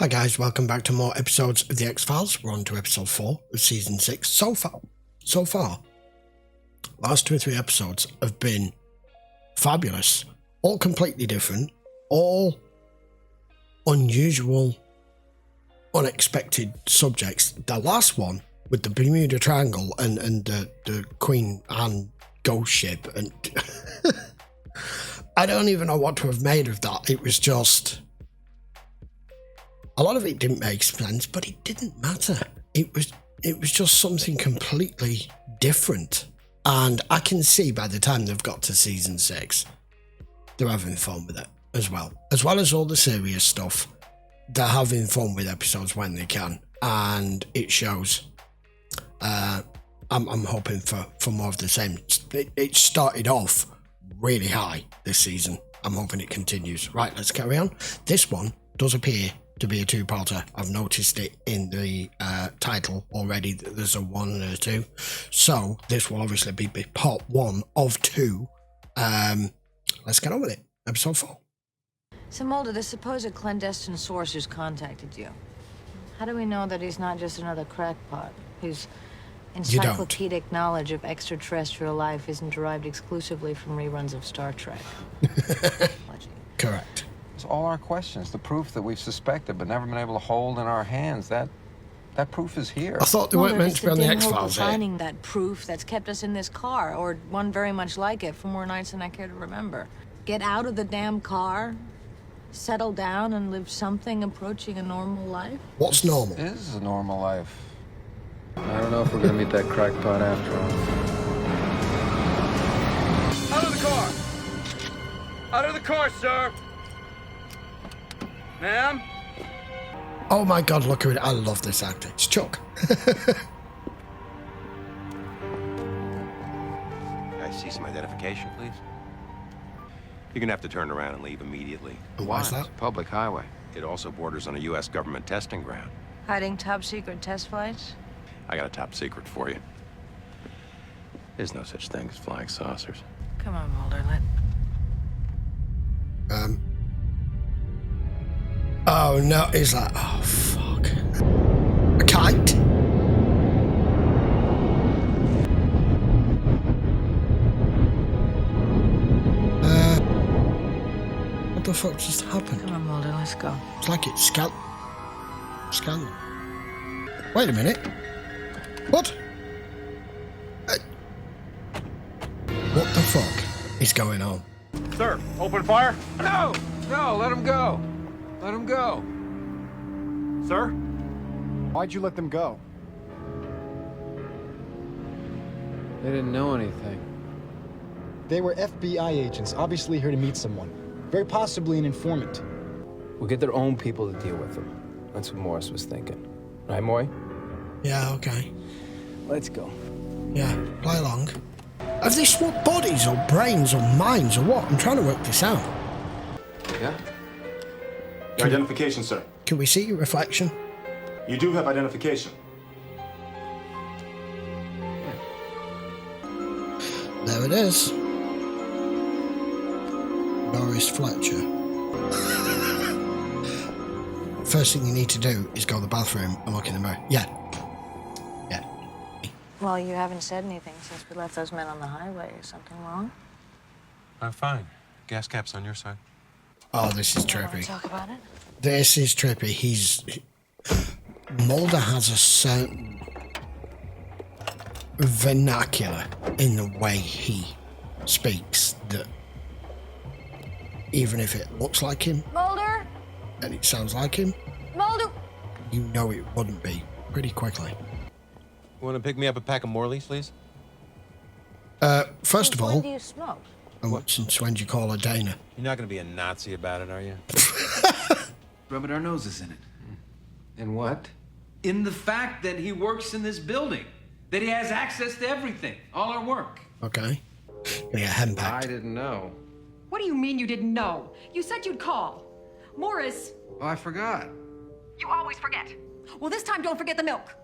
Hi guys, welcome back to more episodes of The X-Files. We're on to episode 4 of season 6. So far, last 2 or 3 episodes have been fabulous. All completely different, all unusual, unexpected subjects. The last one with the Bermuda Triangle and the Queen Anne ghost ship, and I don't even know what to have made of that. It was just... a lot of it didn't make sense, but it didn't matter. It was just something completely different. And I can see by the time they've got to season 6, they're having fun with it as well. As well as all the serious stuff, they're having fun with episodes when they can. And it shows. I'm hoping for more of the same. It started off really high this season. I'm hoping it continues. Right, let's carry on. This one does appear to be a 2-parter. I've noticed it in the title already that there's a 1 and a 2. So this will obviously be part 1 of 2. Let's get on with it. Episode 4. So Mulder, the supposed clandestine source who's contacted you, how do we know that he's not just another crackpot whose encyclopedic knowledge of extraterrestrial life isn't derived exclusively from reruns of Star Trek? Correct. It's all our questions, the proof that we've suspected but never been able to hold in our hands. That proof is here. I thought they weren't meant to be on the X-Files here. Finding that proof that's kept us in this car, or one very much like it, for more nights than I care to remember. Get out of the damn car, settle down, and live something approaching a normal life. What's normal? This is a normal life. I don't know if we're gonna meet that crackpot after all. Out of the car! Out of the car, sir! Ma'am? Oh my god, look at it. I love this actor. It's Chuck. I see some identification, please. You're gonna have to turn around and leave immediately. And why's that? Public highway. It also borders on a U.S. government testing ground. Hiding top-secret test flights? I got a top secret for you. There's no such thing as flying saucers. Come on, Mulder, Oh no, he's like, oh fuck. A kite? What the fuck just happened? Come on, Mulder, let's go. It's like it's Scan. Wait a minute. What? What the fuck is going on? Sir, open fire? No, let him go. Let him go. Sir? Why'd you let them go? They didn't know anything. They were FBI agents, obviously here to meet someone. Very possibly an informant. We'll get their own people to deal with them. That's what Morris was thinking. Right, Maury? Yeah, okay. Let's go. Yeah, play along. Have they swapped bodies or brains or minds or what? I'm trying to work this out. Yeah? Your identification, sir. Can we see your reflection? You do have identification. There it is. Doris Fletcher. First thing you need to do is go to the bathroom and look in the mirror. Yeah. Well, you haven't said anything since we left those men on the highway. Is something wrong? I'm fine. Gas cap's on your side. Oh, this is You want trippy. to talk about it? This is trippy. Mulder has a certain vernacular in the way he speaks that even if it looks like him Mulder? and it sounds like him, Mulder! you know it wouldn't be pretty quickly. You want to pick me up a pack of Morleys, please? First of When all, do you smoke? since when do you call her Dana? You're not going to be a Nazi about it, are you? Rubbing our noses in it. In what? In the fact that he works in this building. That he has access to everything. All our work. Okay. Gonna get hen I packed. didn't know. What do you mean you didn't know? You said you'd call. Morris, Oh, I forgot. you always forget. Well, this time don't forget the milk.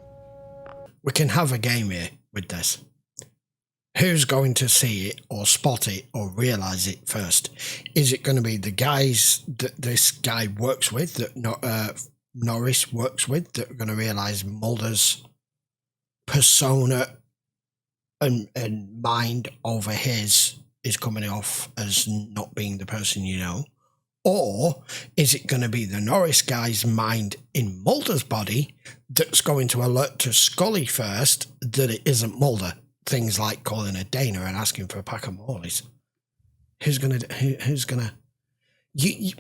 We can have a game here with this. Who's going to see it or spot it or realise it first? Is it going to be the guys that this guy works with that Norris works with that are going to realise Mulder's persona and mind over his is coming off as not being the person you know? Or is it going to be the Norris guy's mind in Mulder's body that's going to alert to Scully first that it isn't Mulder? Things like calling her Dana and asking for a pack of Morleys. Who's gonna? You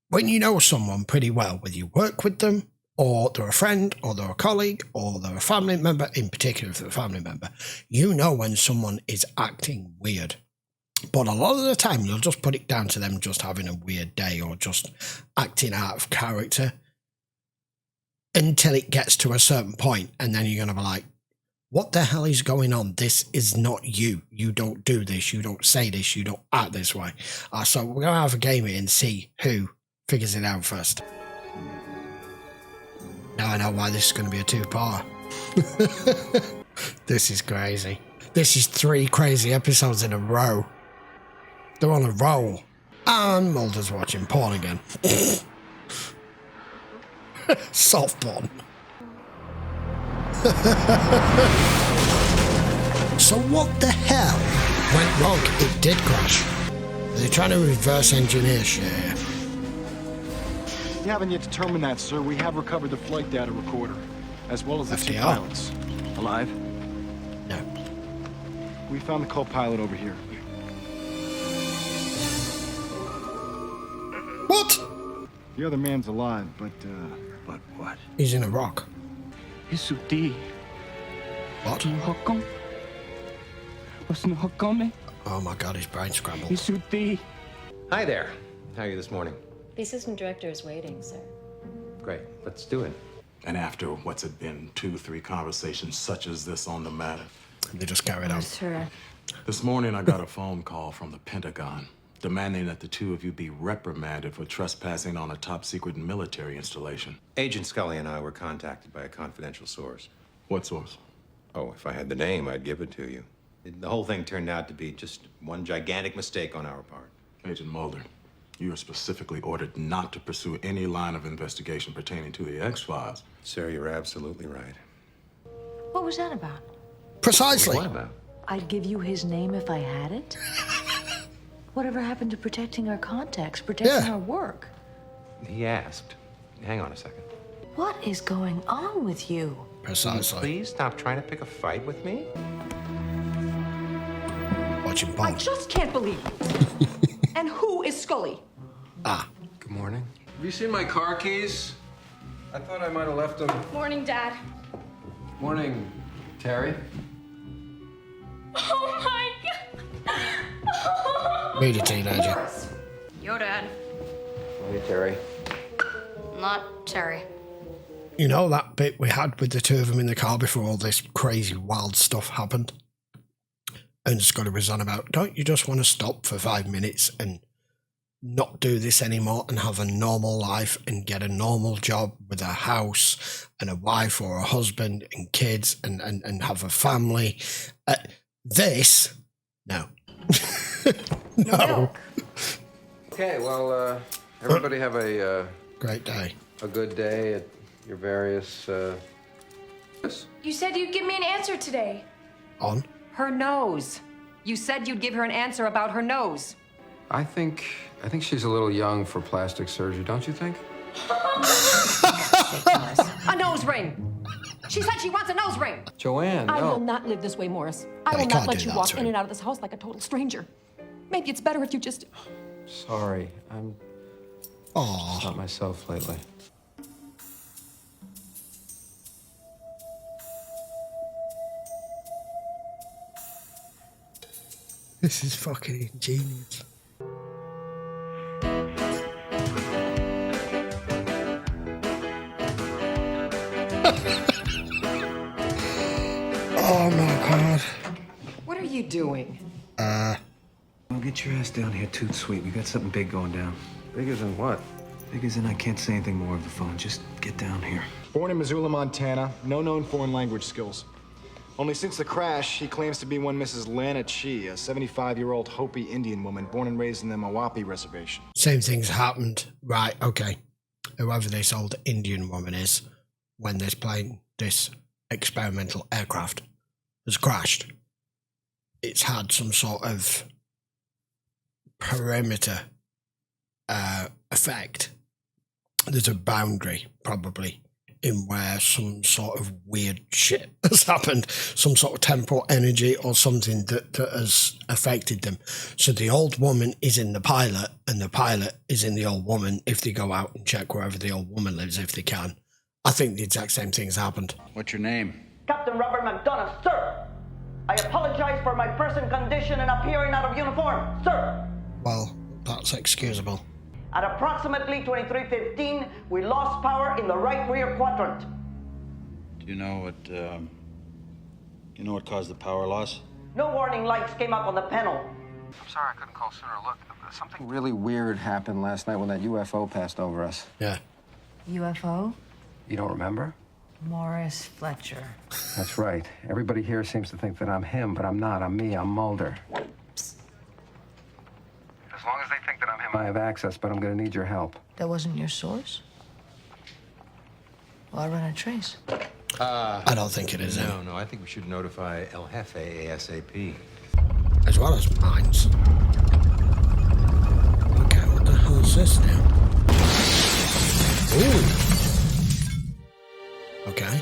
when you know someone pretty well, whether you work with them, or they're a friend, or they're a colleague, or they're a family member, in particular if they're a family member, you know when someone is acting weird. But a lot of the time, you'll just put it down to them just having a weird day or just acting out of character until it gets to a certain point, and then you're going to be like, what the hell is going on? This is not you. You don't do this. You don't say this. You don't act this way. So we're going to have a game here and see who figures it out first. Now I know why this is going to be a two-part. This is crazy. This is 3 crazy episodes in a row. They're on a roll. And Mulder's watching porn again. Soft porn. So what the hell went wrong? It did crash. Are they trying to reverse engineer shit here? We haven't yet determined that, sir. We have recovered the flight data recorder, as well as the 2 pilots. Alive? No. We found the co-pilot over here. What? The other man's alive, but what? He's in a rock. What? Oh my god, his brain scrambled. Hi there. How are you this morning? The assistant director is waiting, sir. Great. Let's do it. And after what's it been, 2-3 conversations such as this on the matter? They just carried on. Sir. This morning I got a phone call from the Pentagon demanding that the 2 of you be reprimanded for trespassing on a top-secret military installation. Agent Scully and I were contacted by a confidential source. What source? Oh, if I had the name, I'd give it to you. The whole thing turned out to be just one gigantic mistake on our part. Agent Mulder, you are specifically ordered not to pursue any line of investigation pertaining to the X-Files. Sir, you're absolutely right. What was that about? Precisely. What about? I'd give you his name if I had it. Whatever happened to protecting our contacts, protecting our work? He asked. Hang on a second. What is going on with you? Precisely. Please stop trying to pick a fight with me. Watching I porn. just can't believe you. And who is Scully? Good morning. Have you seen my car keys? I thought I might have left them. Morning, Dad. Morning, Terry. Oh my God. Read a teenager. Your dad. Hey, Terry. Not Terry. You know that bit we had with the 2 of them in the car before all this crazy wild stuff happened? And Scotty was on about, don't you just want to stop for 5 minutes and not do this anymore and have a normal life and get a normal job with a house and a wife or a husband and kids and have a family? This? No. No. Okay, well, everybody have a great day. A good day at your various. You said you'd give me an answer today. On? Her nose. You said you'd give her an answer about her nose. I think she's a little young for plastic surgery, don't you think? A nose ring. She said she wants a nose ring. Joanne, no. I will not live this way, Morris. I will not let you walk in and out of this house like a total stranger. Maybe it's better if you just... Sorry, I'm not myself lately. This is fucking ingenious. Oh my god. What are you doing? Don't get your ass down here, Toot Sweet. We got something big going down. Bigger than what? Big as in I can't say anything more over the phone. Just get down here. Born in Missoula, Montana, no known foreign language skills. Only since the crash, he claims to be one Mrs. Lana Chi, a 75-year-old Hopi Indian woman born and raised in the Mawapi Reservation. Same thing's happened. Right, okay. whoever this old Indian woman is, when this plane, this experimental aircraft, has crashed, it's had some sort of perimeter effect. There's a boundary, probably, in where some sort of weird shit has happened, some sort of temporal energy or something that has affected them. So the old woman is in the pilot, and the pilot is in the old woman if they go out and check wherever the old woman lives, if they can. I think the exact same thing's happened. What's your name? Captain Robert McDonough, sir. I apologize for my present condition and appearing out of uniform, sir. Well, that's excusable. At approximately 23:15, we lost power in the right rear quadrant. Do you know what caused the power loss? No warning lights came up on the panel. I'm sorry I couldn't call sooner. Look, something really weird happened last night when that UFO passed over us. Yeah. UFO? You don't remember? Morris Fletcher. That's right. Everybody here seems to think that I'm him, but I'm not. I'm me. I'm Mulder. Psst. As long as they think that I'm him, I have access, but I'm going to need your help. That wasn't your source? Well, I run a trace. I don't think it is. No, I think we should notify El Jefe ASAP. As well as mines. Okay, what the hell is this now? Ooh. Okay.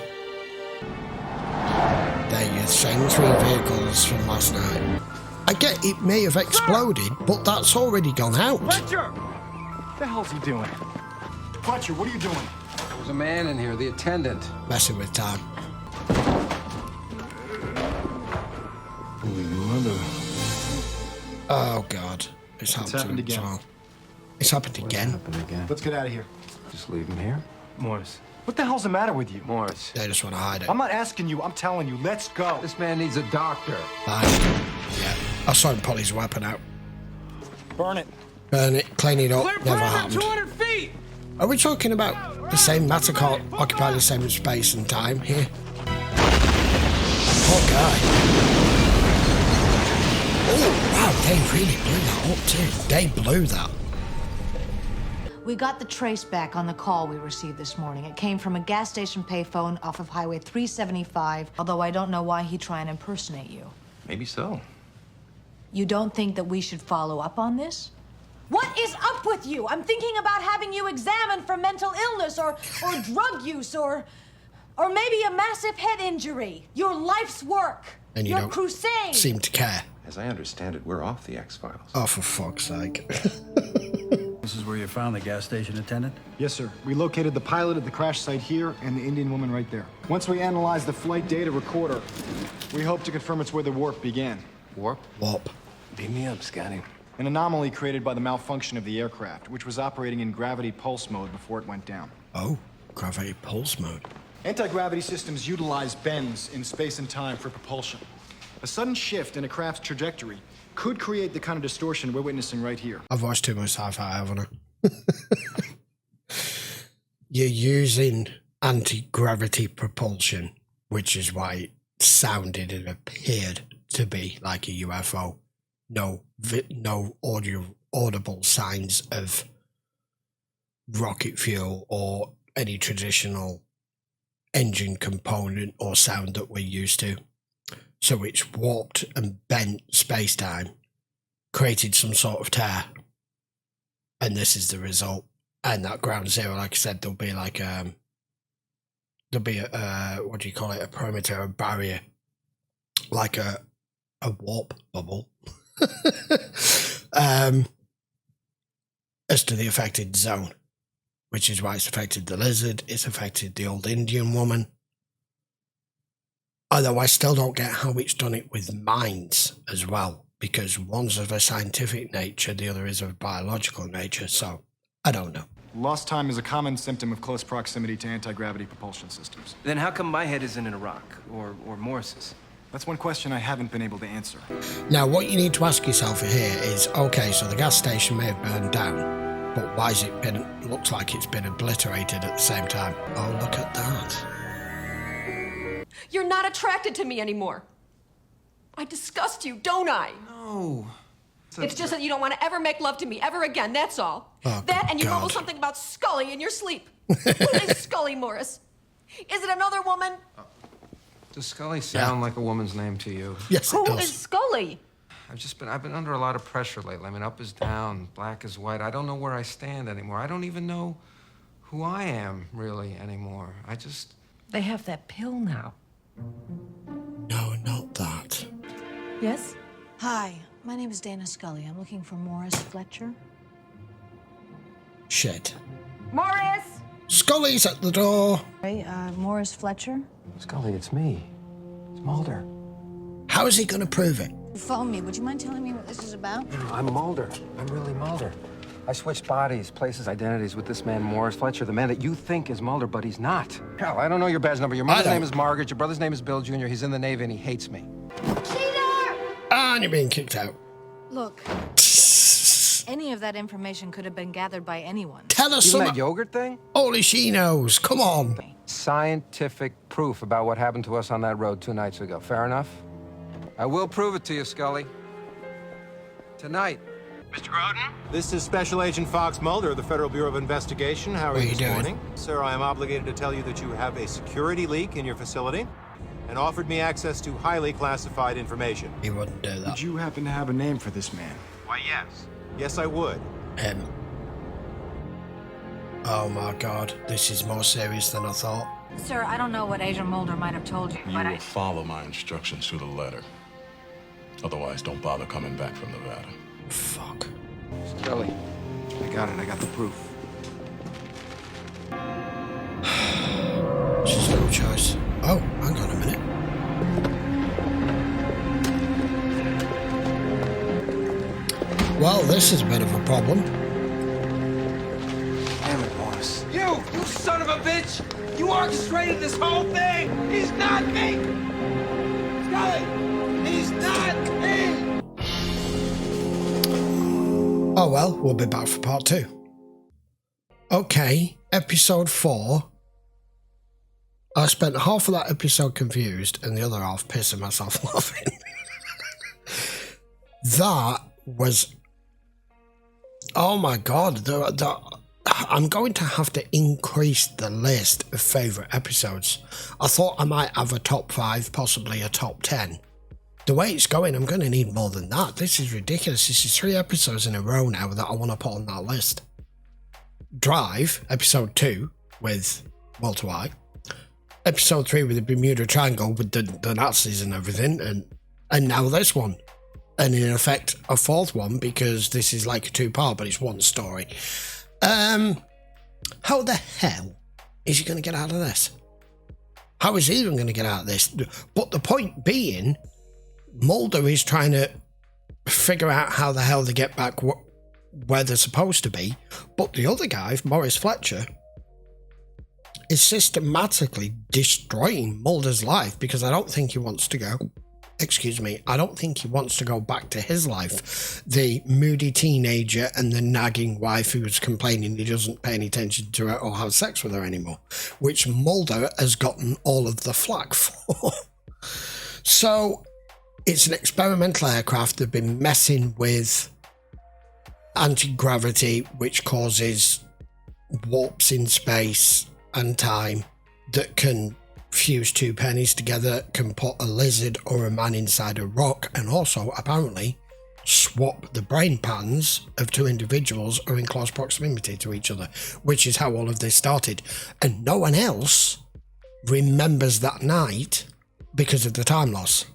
They're your same 3 vehicles from last night. I get it may have exploded, but that's already gone out. Fletcher! What the hell's he doing? Fletcher, what are you doing? There's a man in here, the attendant. Messing with time. Holy mother. Oh, God. It's happened again. Well. It's happened again. Happened again. Let's get out of here. Just leave him here. Morris. What the hell's the matter with you? Morris. They just want to hide it. I'm not asking you, I'm telling you, let's go. This man needs a doctor. Fine. Yeah. I saw him pull his weapon out. Burn it. Burn it, clean it up. Clear Never perimeter, happened. 200 feet! Are we talking about the same matter can't occupy the same space and time here? Poor guy. Oh, wow, they really blew that up too. They blew that. We got the trace back on the call we received this morning. It came from a gas station payphone off of Highway 375, although I don't know why he'd try and impersonate you. Maybe so. You don't think that we should follow up on this? What is up with you? I'm thinking about having you examined for mental illness or drug use or maybe a massive head injury. Your life's work. And you your don't crusade. seem to care. As I understand it, we're off the X-Files. Oh, for fuck's sake. This is where you found the gas station attendant? Yes, sir. We located the pilot at the crash site here and the Indian woman right there. Once we analyzed the flight data recorder, we hope to confirm it's where the warp began. Warp? Warp. Beam me up, Scotty. An anomaly created by the malfunction of the aircraft, which was operating in gravity pulse mode before it went down. Oh, gravity pulse mode. Anti-gravity systems utilize bends in space and time for propulsion. A sudden shift in a craft's trajectory could create the kind of distortion we're witnessing right here. I've watched too much sci-fi, haven't I? You're using anti-gravity propulsion, which is why it sounded and appeared to be like a UFO. No audible signs of rocket fuel or any traditional engine component or sound that we're used to. So it's warped and bent space-time, created some sort of tear, and this is the result. And that ground zero, like I said, there'll be like a what do you call it? A perimeter, a barrier, like a warp bubble, as to the affected zone, which is why it's affected the lizard. It's affected the old Indian woman. Although I still don't get how it's done it with minds as well, because one's of a scientific nature, the other is of biological nature, so I don't know. Lost time is a common symptom of close proximity to anti-gravity propulsion systems. Then how come my head isn't in Iraq, or Morris's? That's one question I haven't been able to answer. Now, what you need to ask yourself here is, okay, so the gas station may have burned down, but why has it been, looks like it's been obliterated at the same time? Oh, look at that. You're not attracted to me anymore. I disgust you, don't I? No. It's just that you don't want to ever make love to me ever again, that's all. Oh, that and you God. mumble something about Scully in your sleep. Who is Scully, Morris? Is it another woman? Does Scully sound like a woman's name to you? Yes, Who is Scully? I've been under a lot of pressure lately. I mean, up is down, black is white. I don't know where I stand anymore. I don't even know who I am, really, anymore. They have that pill now. No, not that. Yes? Hi, my name is Dana Scully. I'm looking for Morris Fletcher. Shit. Morris! Scully's at the door. Hey, Morris Fletcher? Scully, it's me. It's Mulder. How is he going to prove it? Phone me. Would you mind telling me what this is about? I'm Mulder. I'm really Mulder. I switched bodies, places, identities with this man, Morris Fletcher, the man that you think is Mulder, but he's not. Hell, I don't know your badge number. Your mother's name is Margaret. Your brother's name is Bill Jr. He's in the Navy and he hates me. And you're being kicked out. Look, any of that information could have been gathered by anyone. Tell us Even some. that yogurt thing? Only she knows. Come on. Scientific proof about what happened to us on that road 2 nights ago. Fair enough? I will prove it to you, Scully. Tonight. Mr. Groden? This is Special Agent Fox Mulder of the Federal Bureau of Investigation. How are you this morning? Sir, I am obligated to tell you that you have a security leak in your facility and offered me access to highly classified information. He wouldn't do that. Would you happen to have a name for this man? Why, yes. Yes, I would. Him. Oh my God, this is more serious than I thought. Sir, I don't know what Agent Mulder might have told you, You but will follow my instructions to the letter. Otherwise, don't bother coming back from Nevada. Fuck. Scully, I got it. I got the proof. There's no choice. Oh, hang on a minute. Well, this is a bit of a problem. Damn it, Morris. You son of a bitch! You orchestrated this whole thing! He's not me! Scully! He's not me! Oh well, we'll be back for part 2. Okay, episode 4. I spent half of that episode confused and the other half pissing myself laughing. That was... Oh my God, I'm going to have to increase the list of favourite episodes. I thought I might have a top 5, possibly a top 10. The way it's going, I'm going to need more than that. This is ridiculous. This is 3 episodes in a row now that I want to put on that list. Drive, episode 2 with Walter White. Episode 3 with the Bermuda Triangle with the Nazis and everything. And now this one. And in effect, a 4th one because this is like a 2-part, but it's one story. How the hell is he going to get out of this? How is he even going to get out of this? But the point being, Mulder is trying to figure out how the hell they get back where they're supposed to be. But the other guy, Morris Fletcher, is systematically destroying Mulder's life because I don't think he wants to go. Excuse me, I don't think he wants to go back to his life. The moody teenager and the nagging wife who's complaining he doesn't pay any attention to her or have sex with her anymore, which Mulder has gotten all of the flack for. So, it's an experimental aircraft. They've been messing with anti-gravity, which causes warps in space and time that can fuse 2 pennies together, can put a lizard or a man inside a rock, and also apparently swap the brain patterns of 2 individuals who are in close proximity to each other, which is how all of this started. And no one else remembers that night because of the time loss.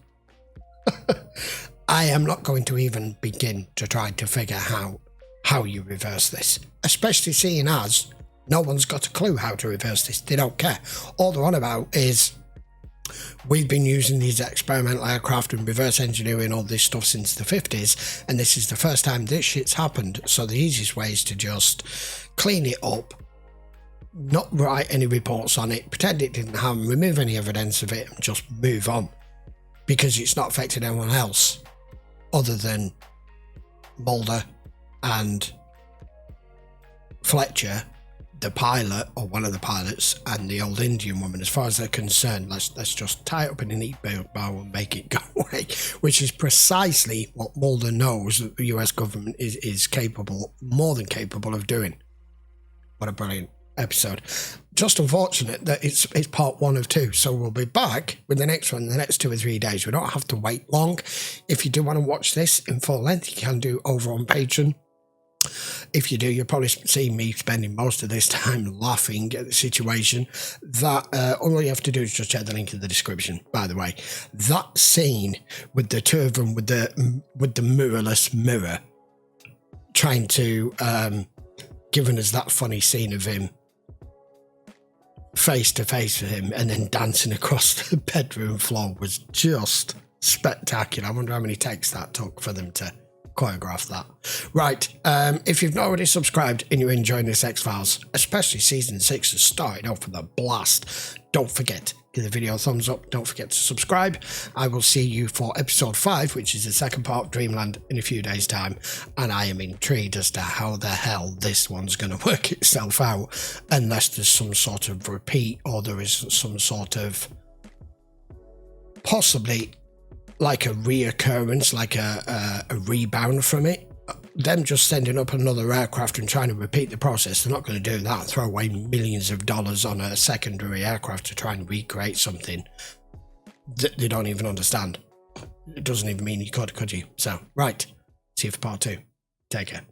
I am not going to even begin to try to figure out how you reverse this, especially seeing as no one's got a clue how to reverse this. They don't care. All they're on about is we've been using these experimental aircraft and reverse engineering all this stuff since the 50s, and this is the first time this shit's happened, so the easiest way is to just clean it up, not write any reports on it, pretend it didn't happen, remove any evidence of it, and just move on, because it's not affecting anyone else other than Mulder and Fletcher the pilot, or one of the pilots, and the old Indian woman. As far as they're concerned, let's just tie it up in a neat bow and make it go away, which is precisely what Mulder knows that the US government is capable, more than capable of doing. What a brilliant episode. Just unfortunate that it's part 1 of 2, so we'll be back with the next one in the next 2 or 3 days. We don't have to wait long. If you do want to watch this in full length, you can do over on Patreon. If you do, you'll probably see me spending most of this time laughing at the situation. That all you have to do is just check the link in the description. By the way, that scene with the two of them with the mirrorless mirror, trying to giving us that funny scene of him face to face with him and then dancing across the bedroom floor was just spectacular. I wonder how many takes that took for them to choreograph that. Right, if you've not already subscribed and you're enjoying this X-Files, especially season 6 has started off with a blast, don't forget, give the video a thumbs up, don't forget to subscribe. I will see you for episode 5, which is the second part of Dreamland, in a few days time, and I am intrigued as to how the hell this one's going to work itself out, unless there's some sort of repeat, or there is some sort of possibly like a reoccurrence, like a rebound from it. Them just sending up another aircraft and trying to repeat the process, they're not going to do that. Throw away millions of dollars on a secondary aircraft to try and recreate something that they don't even understand. It doesn't even mean you could you? So, right. See you for part 2. Take care.